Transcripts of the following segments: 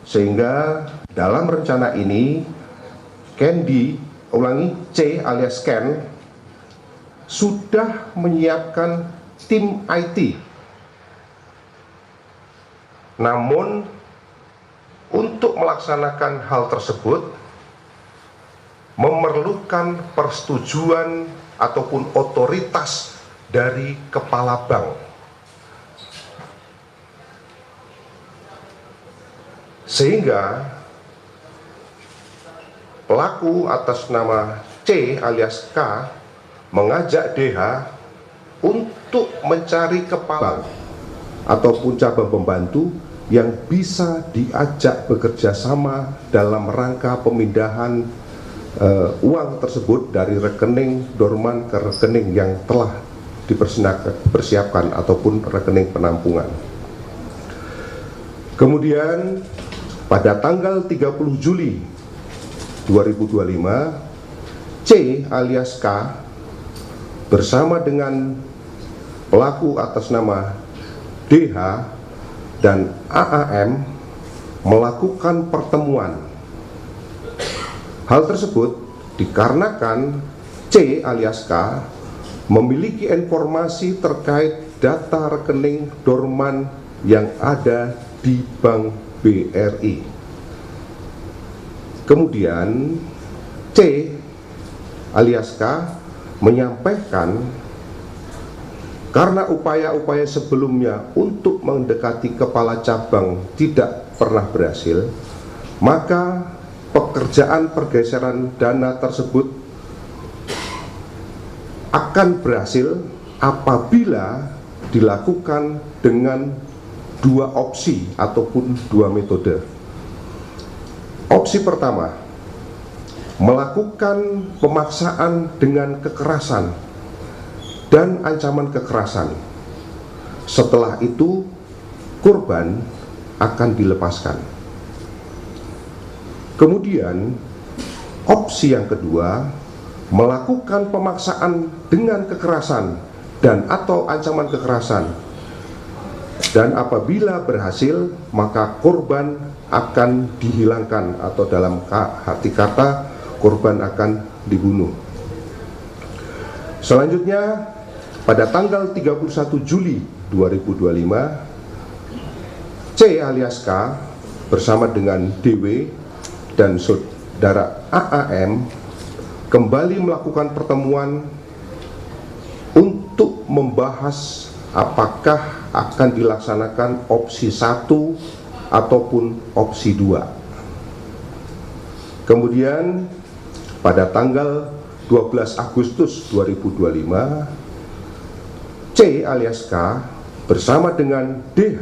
Sehingga dalam rencana ini C alias Ken sudah menyiapkan tim IT. Namun untuk melaksanakan hal tersebut memerlukan persetujuan ataupun otoritas dari kepala bank. Sehingga pelaku atas nama C alias K mengajak DH untuk mencari kepala ataupun cabang pembantu yang bisa diajak bekerja sama dalam rangka pemindahan uang tersebut dari rekening dorman ke rekening yang telah dipersiapkan ataupun rekening penampungan. Kemudian pada tanggal 30 Juli 2025, C alias K bersama dengan pelaku atas nama DH dan AAM melakukan pertemuan. Hal tersebut dikarenakan C alias K memiliki informasi terkait data rekening dorman yang ada di Bank BRI. Kemudian C alias K menyampaikan karena upaya-upaya sebelumnya untuk mendekati kepala cabang tidak pernah berhasil, maka pekerjaan pergeseran dana tersebut akan berhasil apabila dilakukan dengan dua opsi ataupun dua metode. Opsi pertama, melakukan pemaksaan dengan kekerasan dan ancaman kekerasan. Setelah itu korban akan dilepaskan. Kemudian opsi yang kedua, melakukan pemaksaan dengan kekerasan dan atau ancaman kekerasan, dan apabila berhasil maka korban akan dihilangkan atau dalam arti kata korban akan dibunuh. Selanjutnya pada tanggal 31 Juli 2025, C alias K bersama dengan DW dan saudara AAM kembali melakukan pertemuan untuk membahas apakah akan dilaksanakan opsi 1 ataupun opsi 2. Kemudian pada tanggal 12 Agustus 2025, C alias K bersama dengan DH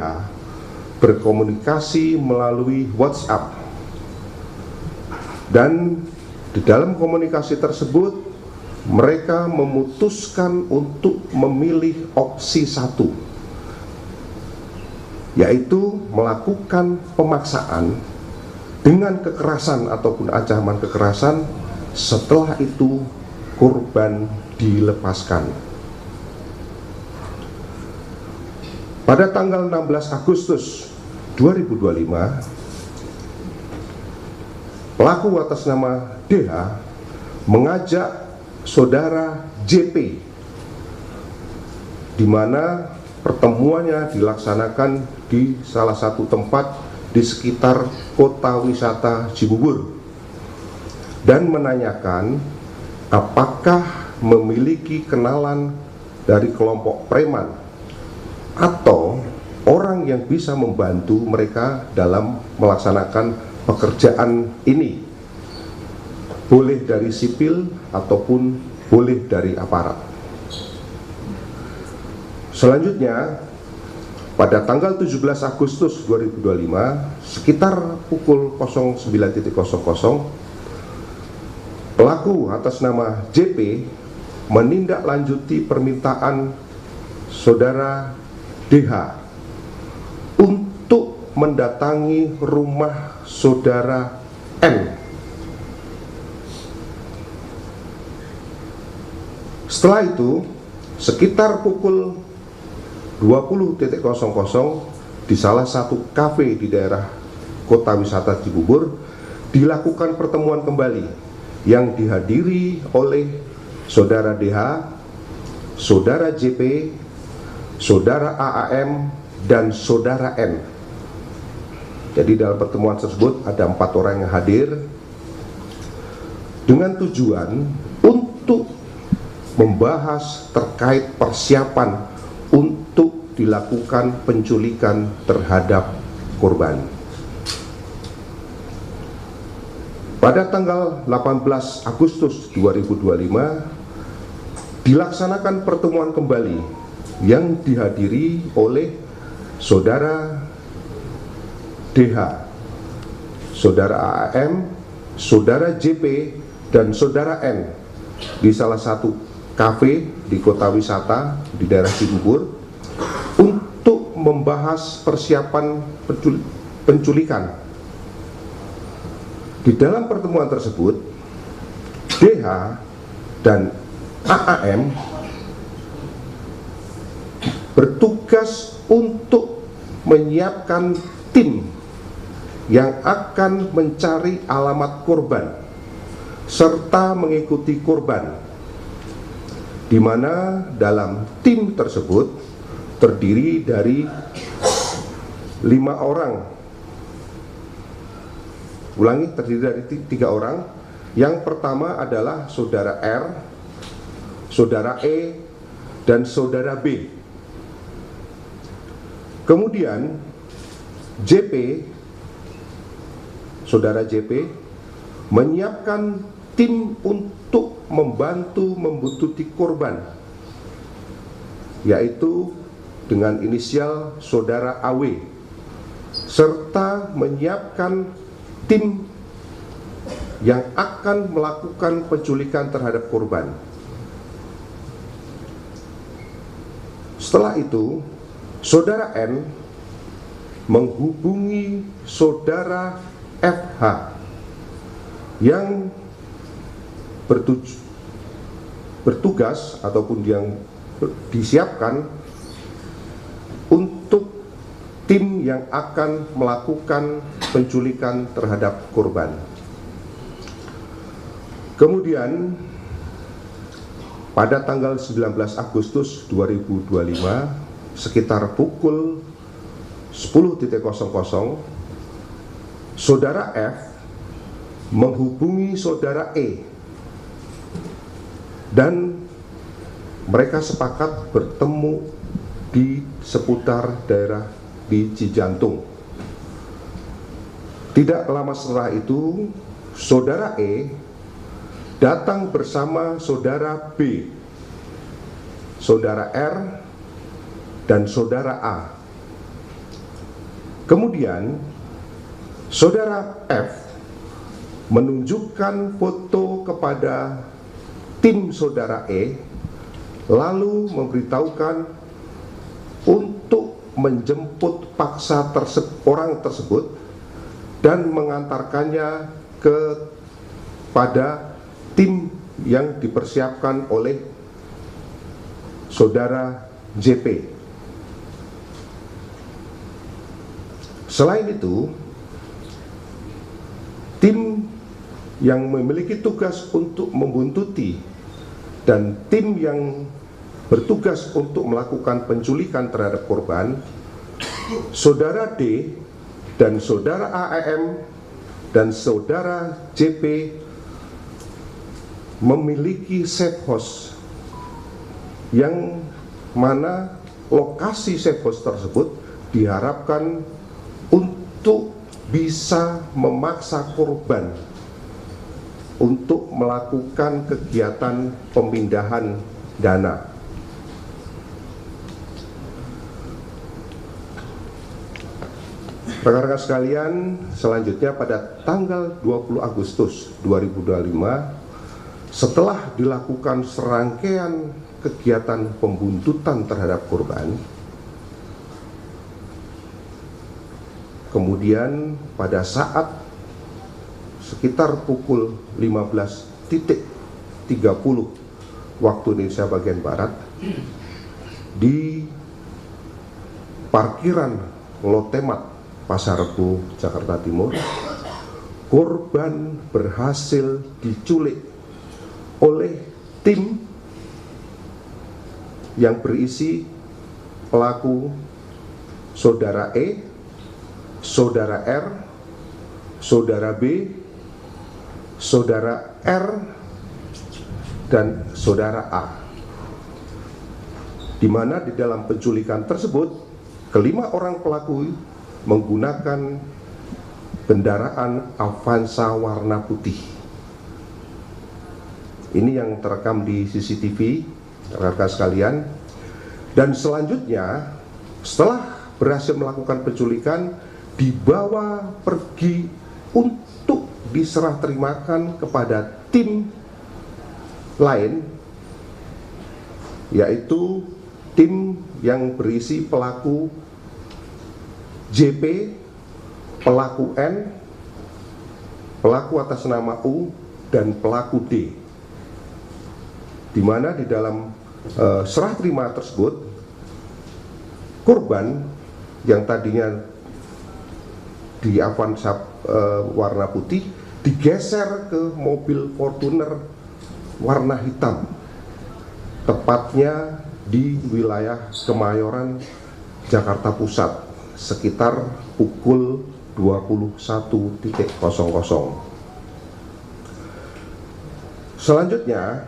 berkomunikasi melalui WhatsApp. Dan di dalam komunikasi tersebut mereka memutuskan untuk memilih opsi 1, yaitu melakukan pemaksaan dengan kekerasan ataupun ancaman kekerasan. Setelah itu korban dilepaskan. Pada tanggal 16 Agustus 2025, pelaku atas nama DH mengajak saudara JP, di mana pertemuannya dilaksanakan di salah satu tempat di sekitar kota wisata Cibubur, dan menanyakan apakah memiliki kenalan dari kelompok preman atau orang yang bisa membantu mereka dalam melaksanakan pekerjaan ini, boleh dari sipil ataupun boleh dari aparat. Selanjutnya pada tanggal 17 Agustus 2025 sekitar pukul 09.00, pelaku atas nama JP menindaklanjuti permintaan saudara DH untuk mendatangi rumah saudara M. Setelah itu sekitar pukul 20.00 di salah satu kafe di daerah Kota Wisata Cibubur dilakukan pertemuan kembali yang dihadiri oleh Saudara DH, Saudara JP, Saudara AAM, dan Saudara N. Jadi dalam pertemuan tersebut ada 4 orang yang hadir dengan tujuan untuk membahas terkait persiapan untuk dilakukan penculikan terhadap korban. Pada tanggal 18 Agustus 2025 dilaksanakan pertemuan kembali yang dihadiri oleh Saudara DH, Saudara AAM, Saudara JP, dan Saudara N di salah satu kafe di kota wisata di daerah Cibubur untuk membahas persiapan penculikan. Di dalam pertemuan tersebut, DH dan AAM bertugas untuk menyiapkan tim yang akan mencari alamat korban serta mengikuti korban, di mana dalam tim tersebut terdiri dari 5 orang. Ulangi, terdiri dari 3 orang. Yang pertama adalah Saudara R, Saudara E, dan Saudara B. Kemudian JP, Saudara JP menyiapkan tim untuk membantu membuntuti korban, yaitu dengan inisial Saudara AW, serta menyiapkan tim yang akan melakukan penculikan terhadap korban. Setelah itu, Saudara N menghubungi Saudara FH yang bertugas ataupun yang disiapkan untuk tim yang akan melakukan penculikan terhadap korban. Kemudian pada tanggal 19 Agustus 2025 sekitar pukul 10.00 Saudara F menghubungi Saudara E dan mereka sepakat bertemu di seputar daerah di Cijantung. Tidak lama setelah itu, Saudara E datang bersama Saudara B, Saudara R, dan Saudara A. Kemudian Saudara F menunjukkan foto kepada tim Saudara E, lalu memberitahukan untuk menjemput paksa orang tersebut dan mengantarkannya kepada tim yang dipersiapkan oleh Saudara JP. Selain itu, tim yang memiliki tugas untuk membuntuti dan tim yang bertugas untuk melakukan penculikan terhadap korban, Saudara D dan Saudara AAM dan Saudara JP memiliki safe house, yang mana lokasi safe house tersebut diharapkan untuk bisa memaksa korban untuk melakukan kegiatan pemindahan dana. Rekan-rekan sekalian, selanjutnya pada tanggal 20 Agustus 2025, setelah dilakukan serangkaian kegiatan pembuntutan terhadap korban, kemudian pada saat sekitar pukul 15.30 waktu Indonesia bagian Barat, di parkiran Lotemat Pasar Rebo, Jakarta Timur, korban berhasil diculik oleh tim yang berisi pelaku saudara E, saudara R, saudara B, saudara R, dan saudara A, di mana di dalam penculikan tersebut kelima orang pelaku menggunakan kendaraan Avanza warna putih. Ini yang terekam di CCTV, rekan-rekan sekalian. Dan selanjutnya setelah berhasil melakukan penculikan, dibawa pergi untuk diserah terimakan kepada tim lain, yaitu tim yang berisi pelaku JP, pelaku N, pelaku atas nama U, dan pelaku D, di mana di dalam serah terima tersebut korban yang tadinya di Avanza warna putih digeser ke mobil Fortuner warna hitam, tepatnya di wilayah Kemayoran, Jakarta Pusat, sekitar pukul 21.00. Selanjutnya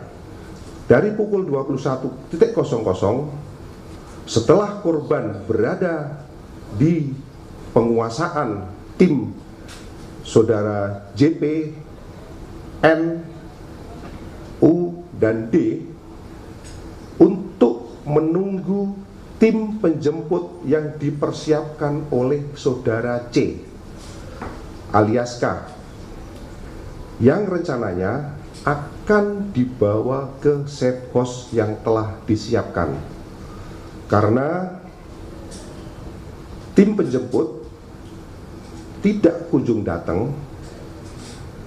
dari pukul 21.00, setelah korban berada di penguasaan tim saudara JP, N, U, dan D, untuk menunggu tim penjemput yang dipersiapkan oleh saudara C alias K, yang rencananya akan dibawa ke safe house yang telah disiapkan. Karena tim penjemput tidak kunjung datang,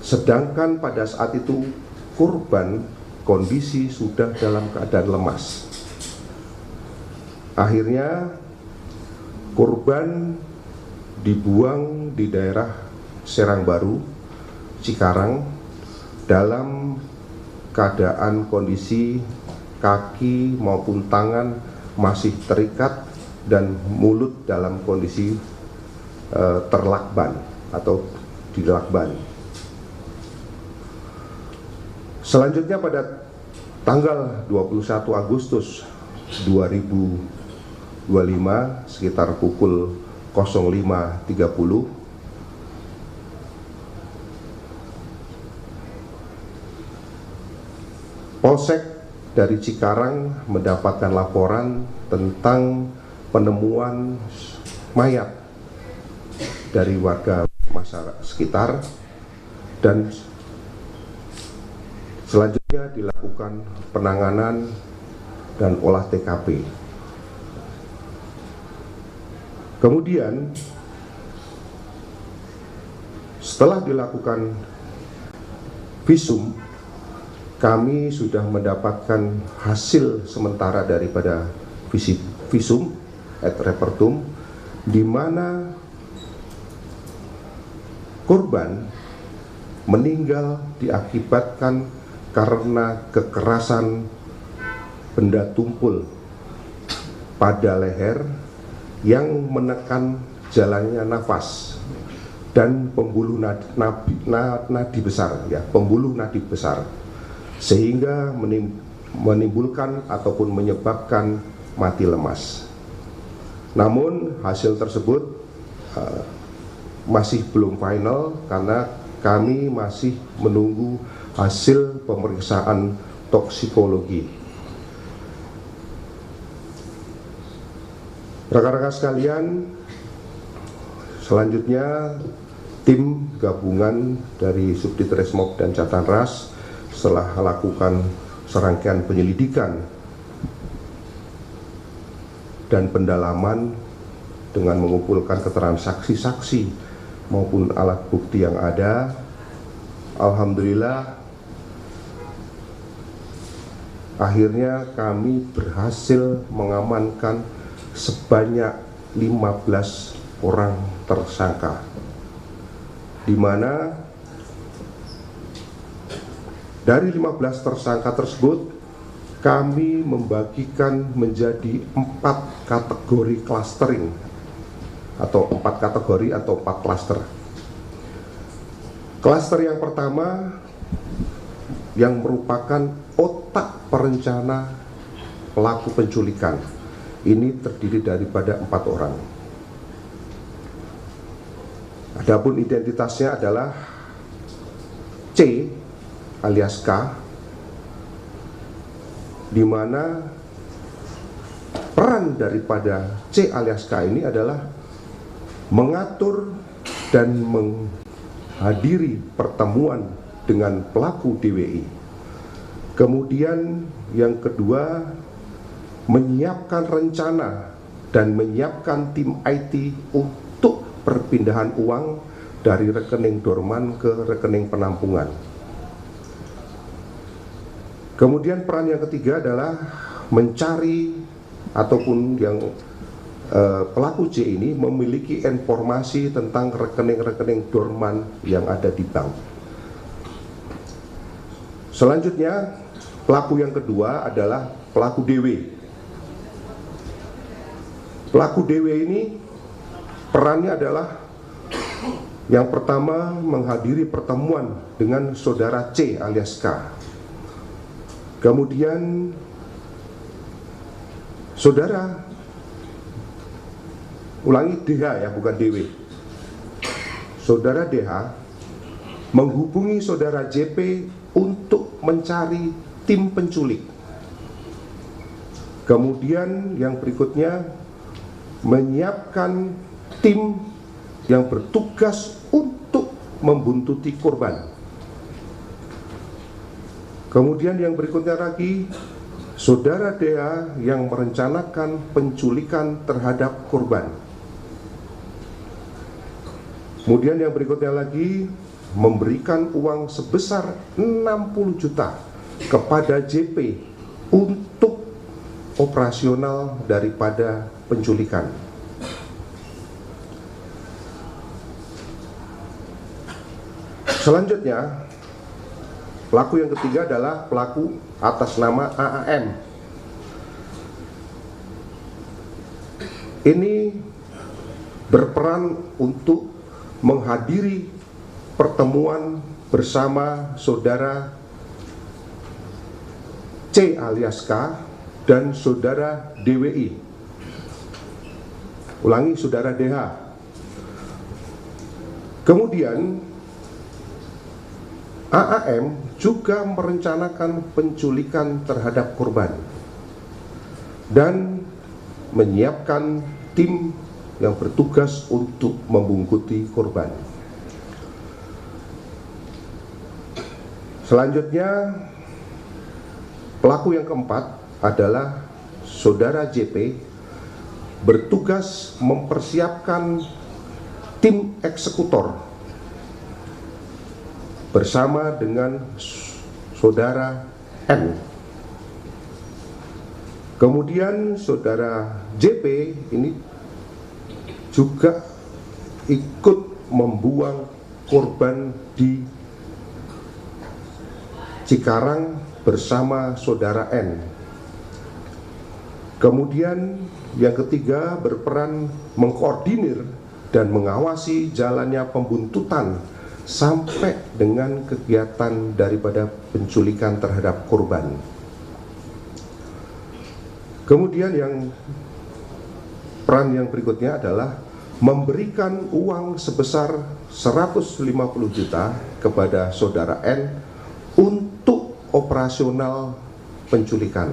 sedangkan pada saat itu korban kondisi sudah dalam keadaan lemas. Akhirnya korban dibuang di daerah Serang Baru, Cikarang, dalam keadaan kondisi kaki maupun tangan masih terikat dan mulut dalam kondisi terlakban atau dilakban. Selanjutnya pada tanggal 21 Agustus 2025 sekitar pukul 05.30, Polsek dari Cikarang mendapatkan laporan tentang penemuan mayat dari warga masyarakat sekitar, dan selanjutnya dilakukan penanganan dan olah TKP. Kemudian setelah dilakukan visum, kami sudah mendapatkan hasil sementara daripada visum et repertum, di mana korban meninggal diakibatkan karena kekerasan benda tumpul pada leher yang menekan jalannya nafas dan pembuluh nadi besar, ya, pembuluh nadi besar, sehingga menimbulkan ataupun menyebabkan mati lemas. Namun hasil tersebut masih belum final karena kami masih menunggu hasil pemeriksaan toksikologi. Rekan-rekan sekalian, selanjutnya tim gabungan dari Subdit Resmob dan Jatan Ras setelah melakukan serangkaian penyelidikan dan pendalaman dengan mengumpulkan keterangan saksi-saksi maupun alat bukti yang ada, alhamdulillah akhirnya kami berhasil mengamankan sebanyak 15 orang tersangka, di mana dari 15 tersangka tersebut kami membagikan menjadi 4 kategori clustering atau 4 kategori atau 4 klaster. Klaster yang pertama yang merupakan otak perencana pelaku penculikan. Ini terdiri daripada 4 orang. Adapun identitasnya adalah C alias K, di mana peran daripada C alias K ini adalah mengatur dan menghadiri pertemuan dengan pelaku DWI. Kemudian yang kedua, menyiapkan rencana dan menyiapkan tim IT untuk perpindahan uang dari rekening dorman ke rekening penampungan. Kemudian peran yang ketiga adalah mencari ataupun yang pelaku C ini memiliki informasi tentang rekening-rekening dorman yang ada di bank. Selanjutnya, pelaku yang kedua adalah pelaku DW. Pelaku DW ini perannya adalah yang pertama menghadiri pertemuan dengan saudara C alias K. Kemudian saudara, ulangi DH ya, bukan DW. Saudara DH menghubungi saudara JP untuk mencari tim penculik. Kemudian yang berikutnya, menyiapkan tim yang bertugas untuk membuntuti korban. Kemudian yang berikutnya lagi, saudara DA yang merencanakan penculikan terhadap korban. Kemudian yang berikutnya lagi, memberikan uang sebesar 60 juta kepada JP untuk operasional daripada penculikan. Selanjutnya, pelaku yang ketiga adalah pelaku atas nama AAM. Ini berperan untuk menghadiri pertemuan bersama saudara C alias K dan saudara DWI. Ulangi, saudara DH. Kemudian AAM juga merencanakan penculikan terhadap korban dan menyiapkan tim yang bertugas untuk membungkuti korban. Selanjutnya, pelaku yang keempat adalah saudara JP, bertugas mempersiapkan tim eksekutor bersama dengan saudara N. Kemudian saudara JP ini juga ikut membuang korban di Cikarang bersama saudara N. Kemudian yang ketiga, berperan mengkoordinir dan mengawasi jalannya pembuntutan sampai dengan kegiatan daripada penculikan terhadap korban. Kemudian yang peran yang berikutnya adalah memberikan uang sebesar 150 juta kepada saudara N untuk operasional penculikan.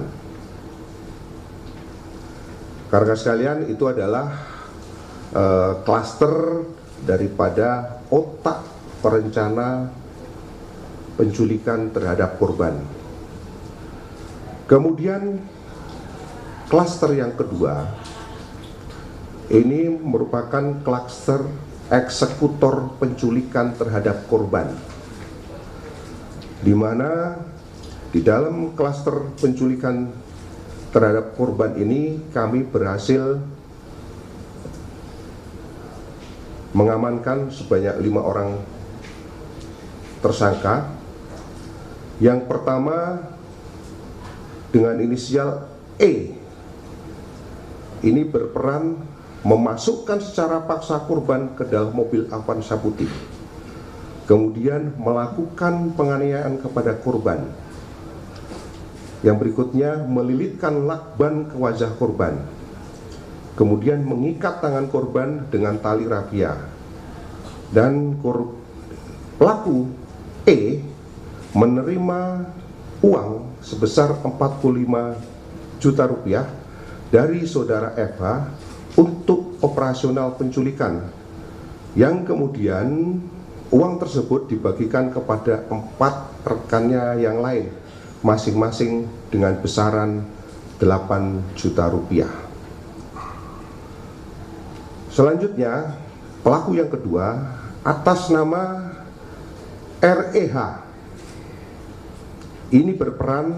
Karena sekalian, itu adalah klaster daripada otak perencana penculikan terhadap korban. Kemudian klaster yang kedua ini merupakan klaster eksekutor penculikan terhadap korban, di mana di dalam klaster penculikan terhadap korban ini kami berhasil mengamankan sebanyak 5 orang tersangka. Yang pertama dengan inisial E, ini berperan memasukkan secara paksa korban ke dalam mobil Avanza putih, kemudian melakukan penganiayaan kepada korban. Yang berikutnya melilitkan lakban ke wajah korban, kemudian mengikat tangan korban dengan tali rafia. Dan pelaku E menerima uang sebesar 45 juta rupiah dari saudara FH untuk operasional penculikan, yang kemudian uang tersebut dibagikan kepada 4 rekannya yang lain, masing-masing dengan besaran 8 juta rupiah. Selanjutnya, pelaku yang kedua atas nama REH ini berperan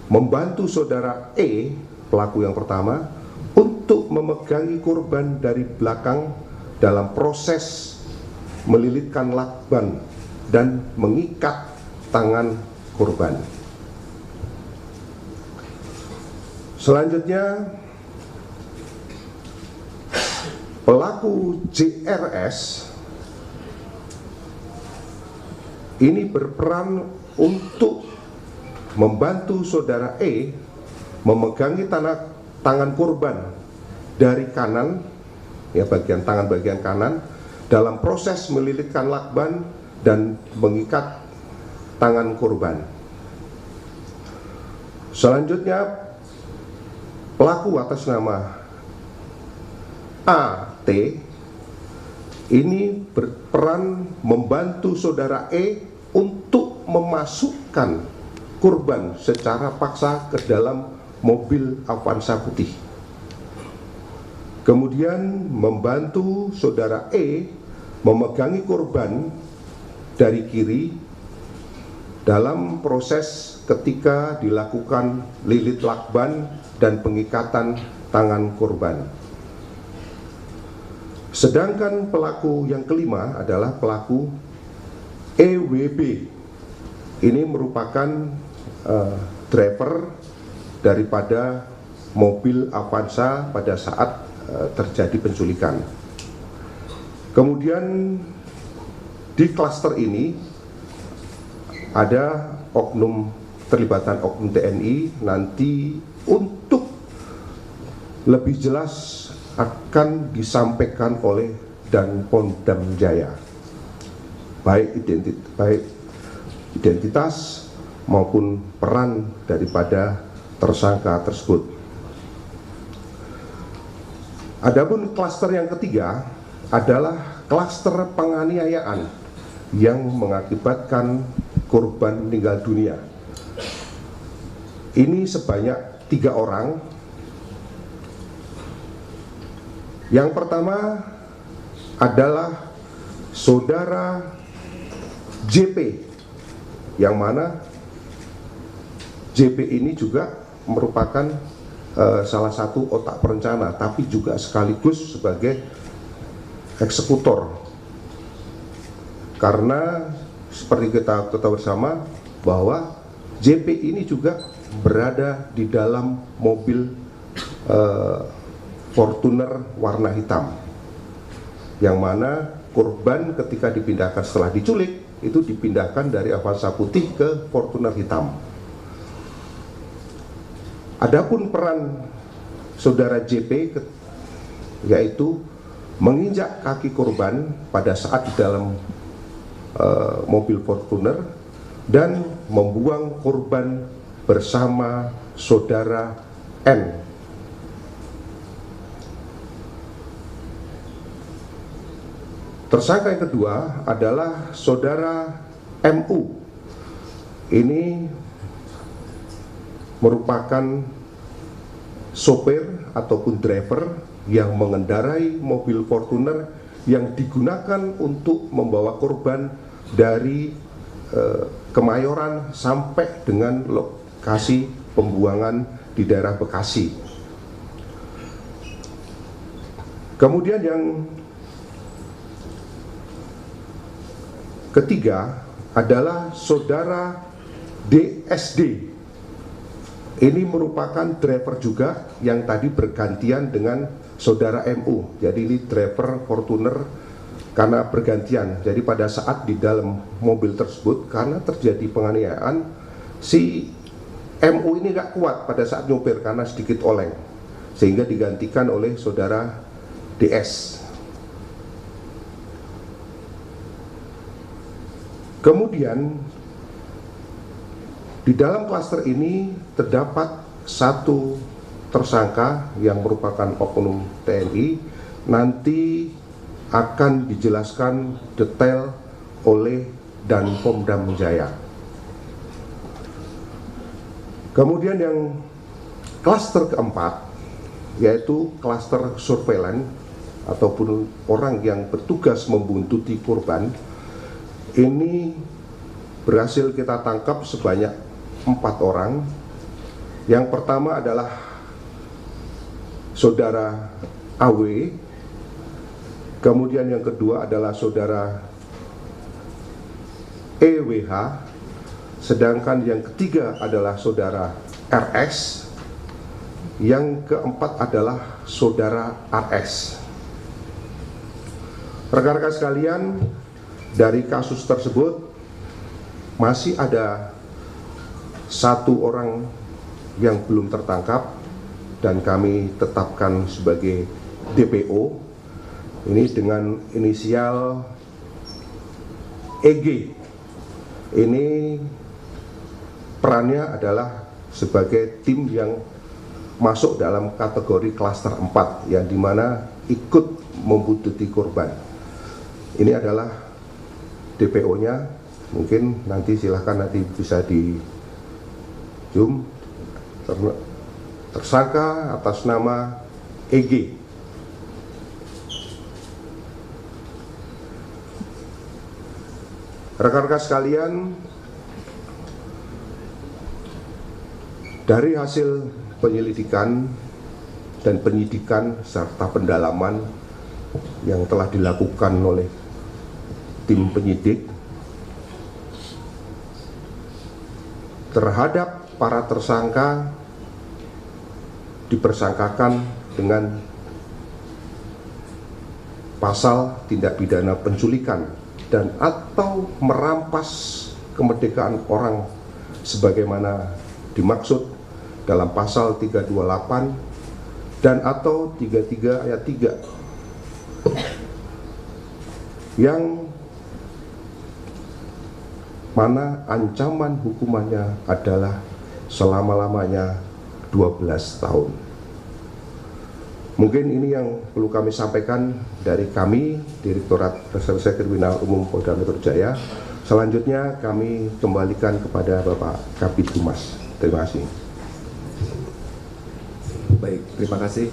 membantu saudara E, pelaku yang pertama, untuk memegangi korban dari belakang dalam proses melilitkan lakban dan mengikat tangan korban. Selanjutnya, pelaku JRS ini berperan untuk membantu saudara E memegangi tangan korban dari kanan, ya, bagian tangan bagian kanan, dalam proses melilitkan lakban dan mengikat tangan korban. Selanjutnya, pelaku atas nama AT ini berperan membantu saudara E untuk memasukkan korban secara paksa ke dalam mobil Avanza putih, kemudian membantu saudara E memegangi korban dari kiri dalam proses ketika dilakukan lilit lakban dan pengikatan tangan korban. Sedangkan pelaku yang kelima adalah pelaku EWB. Ini merupakan driver daripada mobil Avanza pada saat terjadi penculikan. Kemudian di klaster ini ada terlibatan oknum TNI. Nanti untuk lebih jelas akan disampaikan oleh Danpom Jaya, baik identitas maupun peran daripada tersangka tersebut. Adapun klaster yang ketiga adalah klaster penganiayaan yang mengakibatkan korban meninggal dunia. Ini sebanyak 3 orang. Yang pertama adalah saudara JP, yang mana JP ini juga merupakan salah satu otak perencana, tapi juga sekaligus sebagai eksekutor. Karena seperti kita ketahui bersama bahwa JP ini juga berada di dalam mobil Fortuner warna hitam, yang mana korban ketika dipindahkan setelah diculik itu dipindahkan dari Avanza putih ke Fortuner hitam. Adapun peran saudara JP yaitu menginjak kaki korban pada saat di dalam mobil Fortuner dan membuang korban bersama saudara N. Tersangka yang kedua adalah saudara MU. Ini merupakan sopir ataupun driver yang mengendarai mobil Fortuner yang digunakan untuk membawa korban dari Kemayoran sampai dengan lokasi pembuangan di daerah Bekasi. Kemudian yang ketiga adalah saudara DSD. Ini merupakan driver juga yang tadi bergantian dengan saudara MU. Jadi ini driver Fortuner karena bergantian. Jadi pada saat di dalam mobil tersebut karena terjadi penganiayaan, si MU ini gak kuat pada saat nyopir karena sedikit oleng, sehingga digantikan oleh saudara DS. Kemudian di dalam klaster ini terdapat satu tersangka yang merupakan oknum TNI. Nanti akan dijelaskan detail oleh Danpom Jaya. Kemudian yang klaster keempat yaitu klaster surveillance ataupun orang yang bertugas membuntuti korban. Ini berhasil kita tangkap sebanyak 4 orang. Yang pertama adalah saudara AW, kemudian yang kedua adalah saudara EWH, sedangkan yang ketiga adalah saudara RS, yang keempat adalah saudara RS. Rekan-rekan sekalian, dari kasus tersebut masih ada 1 orang yang belum tertangkap dan kami tetapkan sebagai DPO. Ini dengan inisial EG. Ini perannya adalah sebagai tim yang masuk dalam kategori klaster 4 yang dimana ikut membuntuti korban. Ini adalah DPO-nya, mungkin nanti silahkan nanti bisa di zoom. Tersangka atas nama EG. Rekan-rekan sekalian, dari hasil penyelidikan dan penyidikan serta pendalaman yang telah dilakukan oleh tim penyidik terhadap para tersangka dipersangkakan dengan pasal tindak pidana penculikan dan atau merampas kemerdekaan orang sebagaimana dimaksud dalam pasal 328 dan atau 33 ayat 3 yang mana ancaman hukumannya adalah selama-lamanya 12 tahun. Mungkin ini yang perlu kami sampaikan dari kami, Direktorat Reserse Kriminal Umum Polda Metro Jaya. Selanjutnya kami kembalikan kepada Bapak Kabid Humas. Terima kasih. Baik, terima kasih.